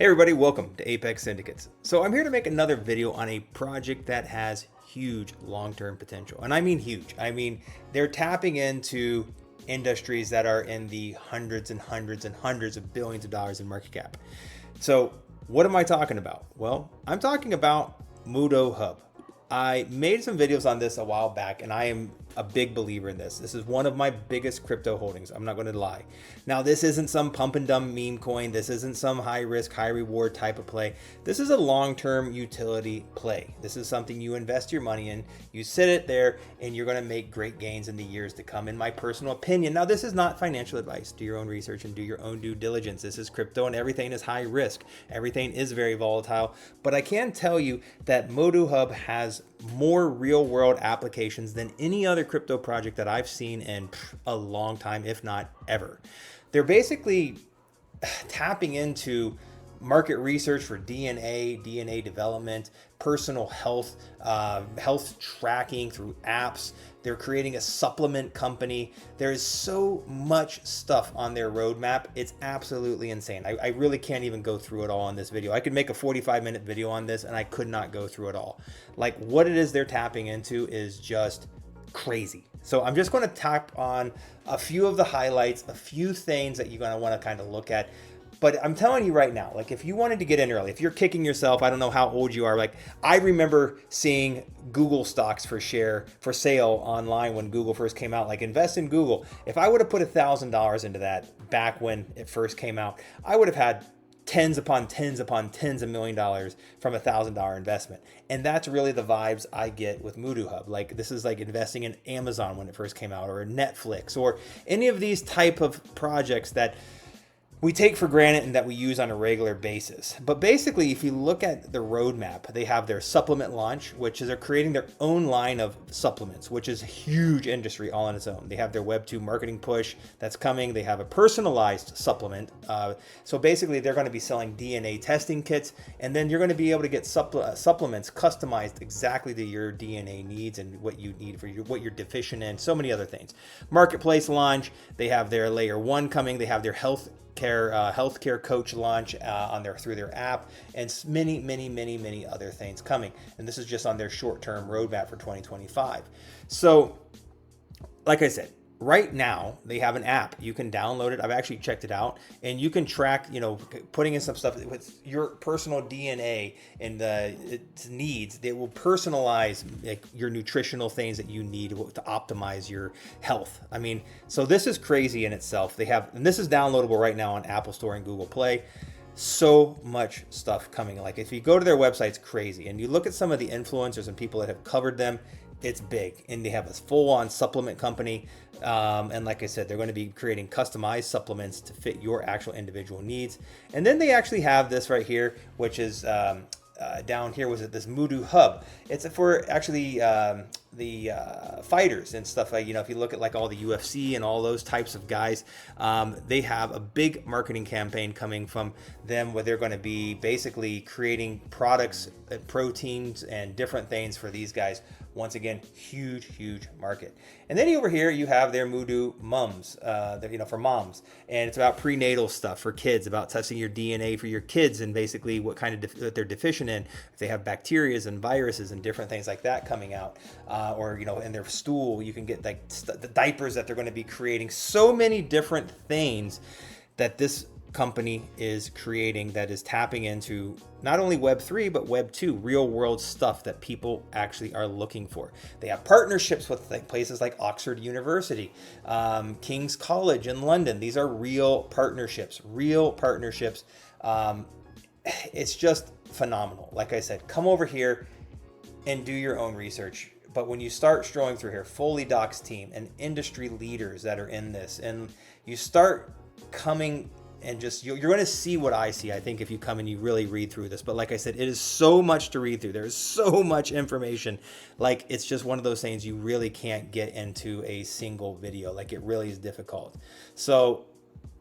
Hey everybody, welcome to Apex Syndicates. So I'm here to make another video on a project that has huge long-term potential. And I mean huge. I mean, they're tapping into industries that are in the hundreds and hundreds and hundreds of billions of dollars in market cap. So what am I talking about? Well, I'm talking about Muhdo Hub. I made some videos on this a while back, and I am a big believer in this. This is one of my biggest crypto holdings. I'm not going to lie. Now, this isn't some pump and dump meme coin. This isn't some high risk, high reward type of play. This is a long-term utility play. This is something you invest your money in. You sit it there, and you're going to make great gains in the years to come, in my personal opinion. Now, this is not financial advice. Do your own research and do your own due diligence. This is crypto, and everything is high risk. Everything is very volatile. But I can tell you that Muhdo Hub has more real-world applications than any other crypto project that I've seen in a long time, if not ever. They're basically tapping into market research for DNA development, personal health, health tracking through apps. They're creating a supplement company. There is so much stuff on their roadmap. It's absolutely insane. I really can't even go through it all in this video. I could make a 45-minute video on this and I could not go through it all. Like, what it is they're tapping into is just crazy. So I'm just going to tap on a few of the highlights, a few things that you're going to want to kind of look at. But I'm telling you right now, like, if you wanted to get in early, if you're kicking yourself, I don't know how old you are. Like, I remember seeing Google stocks for sale online when Google first came out. Like, invest in Google. If I would have put $1,000 into that back when it first came out, I would have had tens upon tens upon tens of $1 million from $1,000 investment. And that's really the vibes I get with Muhdo Hub. Like, this is like investing in Amazon when it first came out, or Netflix, or any of these type of projects that we take for granted and that we use on a regular basis. But basically, if you look at the roadmap, they have their supplement launch, which is they're creating their own line of supplements, which is a huge industry all on its own. They have their Web 2 marketing push that's coming. They have a personalized supplement. So basically, they're going to be selling DNA testing kits, and then you're going to be able to get supplements customized exactly to your DNA needs and what you need for what you're deficient in, so many other things. Marketplace launch, they have their layer 1 coming. They have their healthcare coach launch through their app, and many other things coming. And this is just on their short-term roadmap for 2025. So, like I said, right now they have an app. You can download it. I've actually checked it out, and you can track, putting in some stuff with your personal DNA and its needs. They will personalize like your nutritional things that you need to optimize your health. I mean, so this is crazy in itself. And this is downloadable right now on Apple Store and Google Play. So much stuff coming. Like, if you go to their website, it's crazy. And you look at some of the influencers and people that have covered them, it's big. And they have a full-on supplement company. And like I said, they're going to be creating customized supplements to fit your actual individual needs. And then they actually have this right here, which is down here, was it this Muhdo Hub? It's for actually the fighters and stuff. Like, if you look at like all the UFC and all those types of guys, they have a big marketing campaign coming from them where they're going to be basically creating products, proteins, and different things for these guys. Once again, huge market. And then over here you have their Muhdo Mums, for moms, and it's about prenatal stuff for kids, about testing your DNA for your kids and basically what kind of that they're deficient in, if they have bacteria and viruses and different things like that coming out, or in their stool you can get like the diapers that they're going to be creating. So many different things that this company is creating that is tapping into not only Web 3 but Web 2, real world stuff that people actually are looking for. They have partnerships with places like Oxford University, King's College in London. These are real partnerships. It's just phenomenal. Like I said, come over here and do your own research. But when you start strolling through here, Foley Doc's team and industry leaders that are in this, and you start coming and just, you're going to see what I see, I think, if you come and you really read through this. But like I said, it is so much to read through. There's so much information. Like, it's just one of those things you really can't get into a single video. Like, it really is difficult. So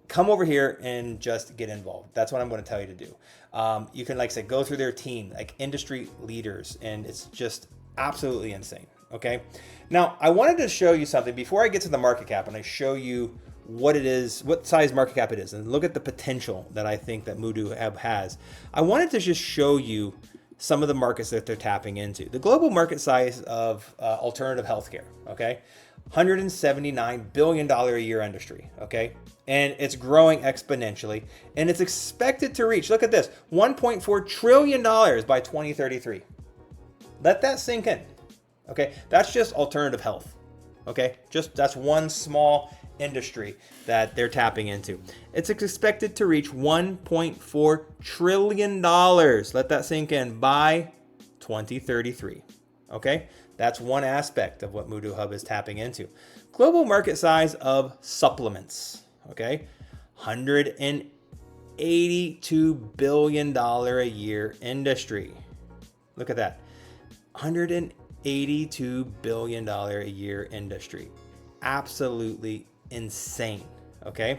come over here and just get involved. That's what I'm going to tell you to do. You can, like I said, go through their team, like industry leaders, and it's just absolutely insane. Okay. Now, I wanted to show you something before I get to the market cap and I show you what it is, what size market cap it is, and look at the potential that I think that Muhdo Hub has, I wanted to just show you some of the markets that they're tapping into. The global market size of alternative healthcare, okay? $179 billion a year industry, okay? And it's growing exponentially, and it's expected to reach, look at this, $1.4 trillion by 2033. Let that sink in, okay? That's just alternative health, okay? Just that's one small industry that they're tapping into. It's expected to reach $1.4 trillion. Let that sink in by 2033, okay? That's one aspect of what Muhdo Hub is tapping into. Global market size of supplements, okay? $182 billion a year industry. Look at that. $182 billion a year industry. Absolutely insane, okay?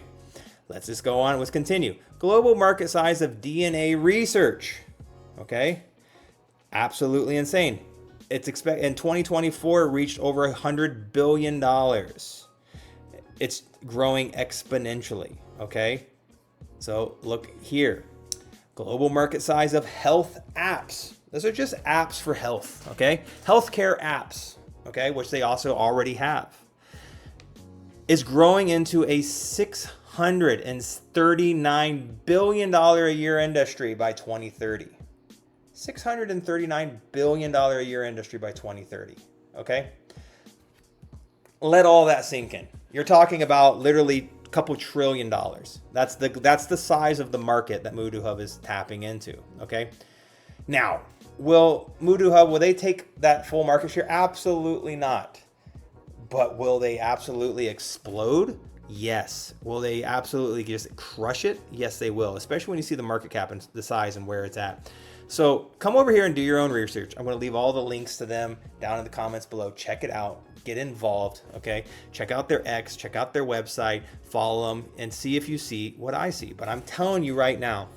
Let's just go on. Let's continue. Global market size of DNA research, okay? Absolutely insane. It's in 2024 reached over $100 billion. It's growing exponentially, okay? So look here. Global market size of health apps. Those are just apps for health, okay? Healthcare apps, okay, which they also already have, is growing into a $639 billion a year industry by 2030. $639 billion a year industry by 2030, okay? Let all that sink in. You're talking about literally a couple $1 trillion. That's the size of the market that Muhdo Hub is tapping into, okay? Now, will Muhdo Hub, will they take that full market share? Absolutely not. But will they absolutely explode? Yes. Will they absolutely just crush it? Yes, they will, especially when you see the market cap and the size and where it's at. So come over here and do your own research. I'm going to leave all the links to them down in the comments below. Check it out. Get involved, okay? Check out their X, check out their website, follow them, and see if you see what I see. But I'm telling you right now,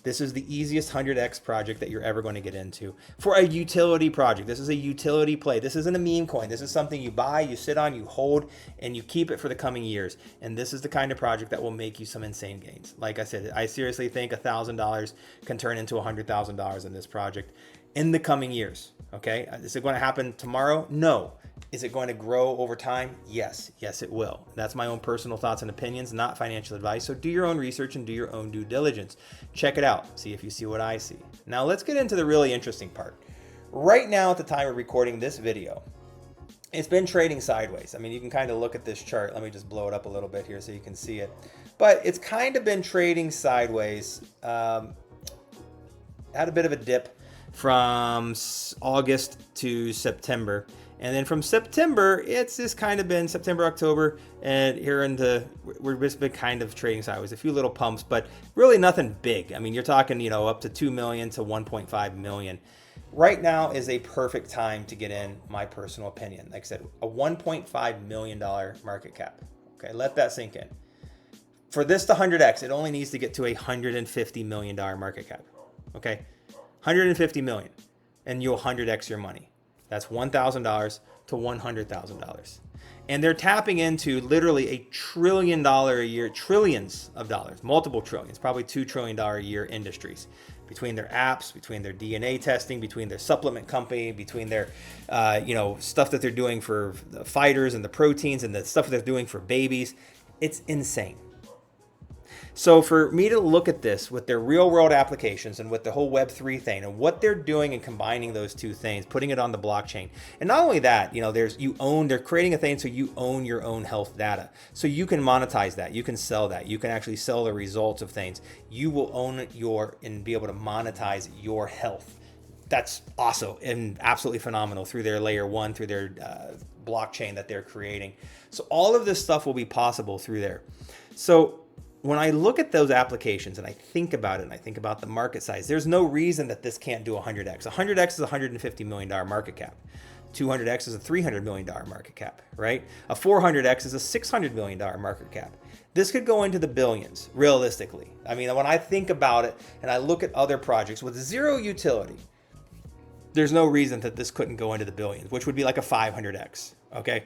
this is the easiest 100x project that you're ever going to get into for a utility project. This is a utility play. This isn't a meme coin. This is something you buy, you sit on, you hold, and you keep it for the coming years. And this is the kind of project that will make you some insane gains. Like I said, I seriously think $1,000 can turn into $100,000 in this project in the coming years. Okay, is it going to happen tomorrow? No. Is it going to grow over time? Yes. Yes, it will. That's my own personal thoughts and opinions, not financial advice. So do your own research and do your own due diligence. Check it out. See if you see what I see. Now let's get into the really interesting part. Right now at the time of recording this video, it's been trading sideways. I mean, you can kind of look at this chart. Let me just blow it up a little bit here so you can see it. But it's kind of been trading sideways. Had a bit of a dip from August to September. And then from September, it's just kind of been September, October, and here into, we've just been kind of trading sideways, a few little pumps, but really nothing big. I mean, you're talking, you know, up to 2 million to 1.5 million. Right now is a perfect time to get in, my personal opinion. Like I said, a $1.5 million market cap. Okay, let that sink in. For this to 100x, it only needs to get to a $150 million market cap. Okay, 150 million, and you'll 100x your money. That's $1,000 to $100,000. And they're tapping into literally $1 trillion a year, trillions of dollars, multiple trillions, probably $2 trillion a year industries, between their apps, between their DNA testing, between their supplement company, between their, stuff that they're doing for the fighters and the proteins and the stuff that they're doing for babies. It's insane. So for me to look at this with their real world applications and with the whole Web3 thing and what they're doing and combining those two things, putting it on the blockchain. And not only that, they're creating a thing so you own your own health data. So you can monetize that. You can sell that. You can actually sell the results of things. You will own and be able to monetize your health. That's awesome and absolutely phenomenal through their layer one, through their blockchain that they're creating. So all of this stuff will be possible through there. So when I look at those applications and I think about it and I think about the market size, there's no reason that this can't do 100x. 100x is a $150 million market cap. 200x is a $300 million market cap, right? A 400x is a $600 million market cap. This could go into the billions, realistically. I mean, when I think about it and I look at other projects with zero utility, there's no reason that this couldn't go into the billions, which would be like a 500x, okay?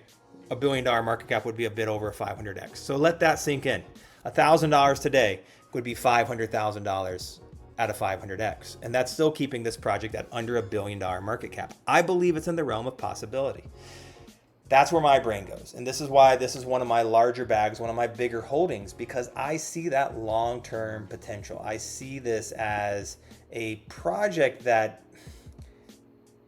a $1 billion market cap would be a bit over a 500x. So let that sink in. $1,000 today would be $500,000 at a 500x. And that's still keeping this project at under $1 billion market cap. I believe it's in the realm of possibility. That's where my brain goes. And this is why this is one of my larger bags, one of my bigger holdings, because I see that long-term potential. I see this as a project that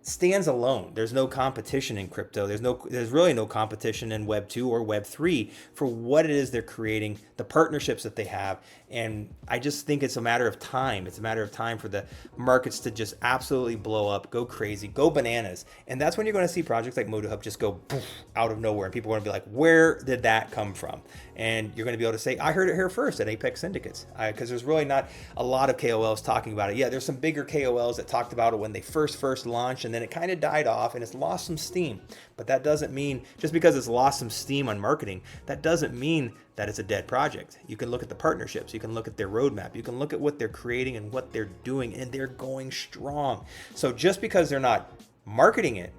stands alone. There's no competition in crypto. There's really no competition in Web 2 or Web 3 for what it is they're creating, the partnerships that they have. And I just think it's a matter of time. It's a matter of time for the markets to just absolutely blow up, go crazy, go bananas. And that's when you're going to see projects like Muhdo Hub just go poof, out of nowhere. And people are going to be like, where did that come from? And you're going to be able to say, I heard it here first at Apex Syndicates. Because there's really not a lot of KOLs talking about it. Yeah, there's some bigger KOLs that talked about it when they first launched, and then it kind of died off and it's lost some steam. But that doesn't mean, just because it's lost some steam on marketing, that doesn't mean that it's a dead project. You can look at the partnerships, you can look at their roadmap, you can look at what they're creating and what they're doing, and they're going strong. So just because they're not marketing it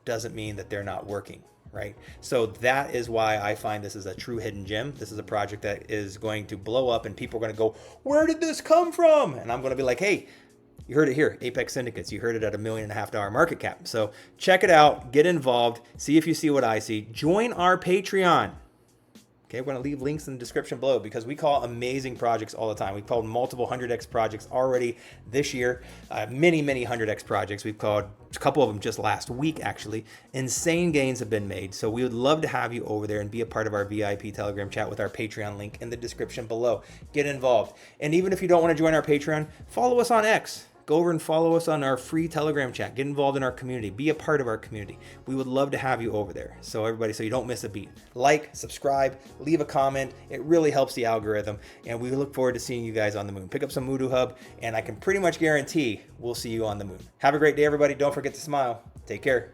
doesn't mean that they're not working, right? So that is why I find this is a true hidden gem. This is a project that is going to blow up and people are going to go, where did this come from? And I'm going to be like, hey, you heard it here, Apex Syndicates. You heard it at $1.5 million market cap. So check it out, get involved, see if you see what I see. Join our Patreon. Okay, we're going to leave links in the description below because we call amazing projects all the time. We've called multiple 100x projects already this year. Many 100x projects. We've called a couple of them just last week, actually. Insane gains have been made. So we would love to have you over there and be a part of our VIP Telegram chat with our Patreon link in the description below. Get involved. And even if you don't want to join our Patreon, follow us on X. Go over and follow us on our free Telegram chat. Get involved in our community. Be a part of our community. We would love to have you over there. So everybody, so you don't miss a beat. Like, subscribe, leave a comment. It really helps the algorithm. And we look forward to seeing you guys on the moon. Pick up some Muhdo Hub, and I can pretty much guarantee we'll see you on the moon. Have a great day, everybody. Don't forget to smile. Take care.